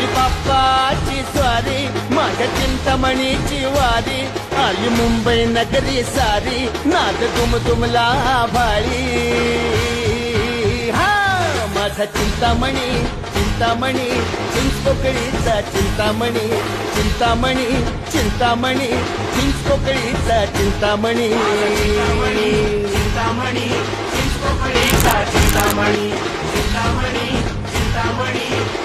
गणपती बाप्पाची स्वारी माझ्या चिंतामणीची वारी आली मुंबई नगरी सारी नाद तुमला भाळी हा माझा चिंतामणी चिंतामणी चिंचपोकळीचा चिंतामणी चिंतामणी चिंतामणी चिंचपोकळीचा चिंतामणी चिंतामणी चिंचपोकळीचा चिंतामणी चिंतामणी चिंतामणी